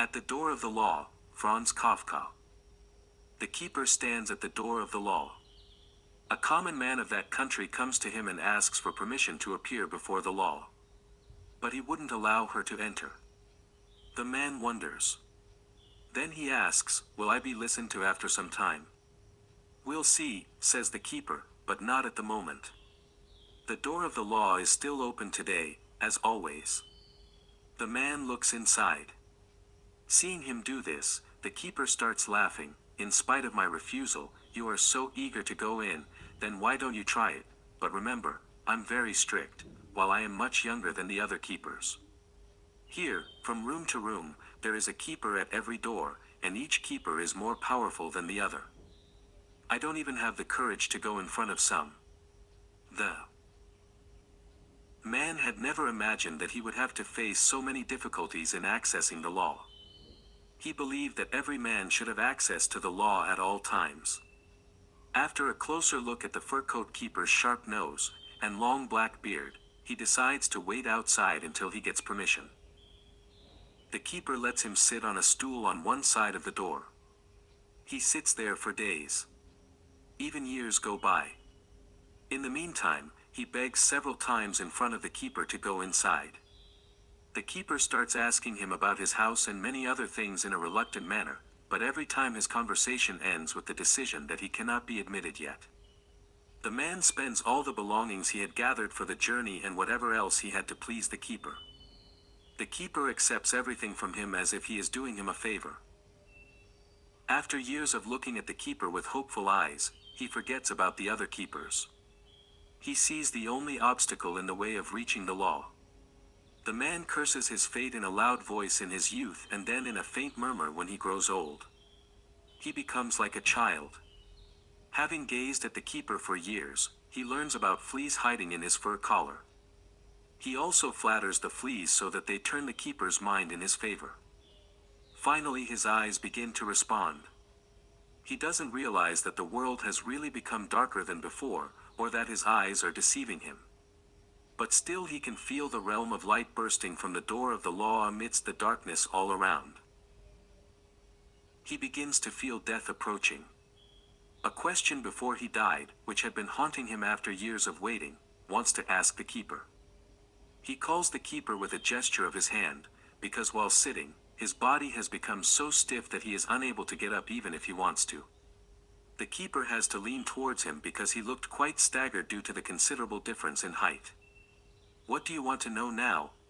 At the door of the law, Franz Kafka. The keeper stands at the door of the law. A common man of that country comes to him and asks for permission to appear before the law. But he wouldn't allow her to enter. The man wonders. Then he asks, "Will I be listened to after some time?" "We'll see," says the keeper, "but not at the moment." The door of the law is still open today, as always. The man looks inside. Seeing him do this, the keeper starts laughing. "In spite of my refusal, you are so eager to go in, then why don't you try it? But remember, I'm very strict, while I am much younger than the other keepers. Here, from room to room, there is a keeper at every door, and each keeper is more powerful than the other. I don't even have the courage to go in front of some." The man had never imagined that he would have to face so many difficulties in accessing the law. He believed that every man should have access to the law at all times. After a closer look at the fur coat keeper's sharp nose and long black beard, he decides to wait outside until he gets permission. The keeper lets him sit on a stool on one side of the door. He sits there for days. Even years go by. In the meantime, he begs several times in front of the keeper to go inside. The keeper starts asking him about his house and many other things in a reluctant manner, but every time his conversation ends with the decision that he cannot be admitted yet. The man spends all the belongings he had gathered for the journey and whatever else he had to please the keeper. The keeper accepts everything from him as if he is doing him a favor. After years of looking at the keeper with hopeful eyes, he forgets about the other keepers. He sees the only obstacle in the way of reaching the law. The man curses his fate in a loud voice in his youth and then in a faint murmur when he grows old. He becomes like a child. Having gazed at the keeper for years, he learns about fleas hiding in his fur collar. He also flatters the fleas so that they turn the keeper's mind in his favor. Finally his eyes begin to respond. He doesn't realize that the world has really become darker than before, or that his eyes are deceiving him. But still he can feel the realm of light bursting from the door of the law amidst the darkness all around. He begins to feel death approaching. A question before he died, which had been haunting him after years of waiting, wants to ask the keeper. He calls the keeper with a gesture of his hand, because while sitting, his body has become so stiff that he is unable to get up even if he wants to. The keeper has to lean towards him because he looked quite staggered due to the considerable difference in height. "What do you want to know now?"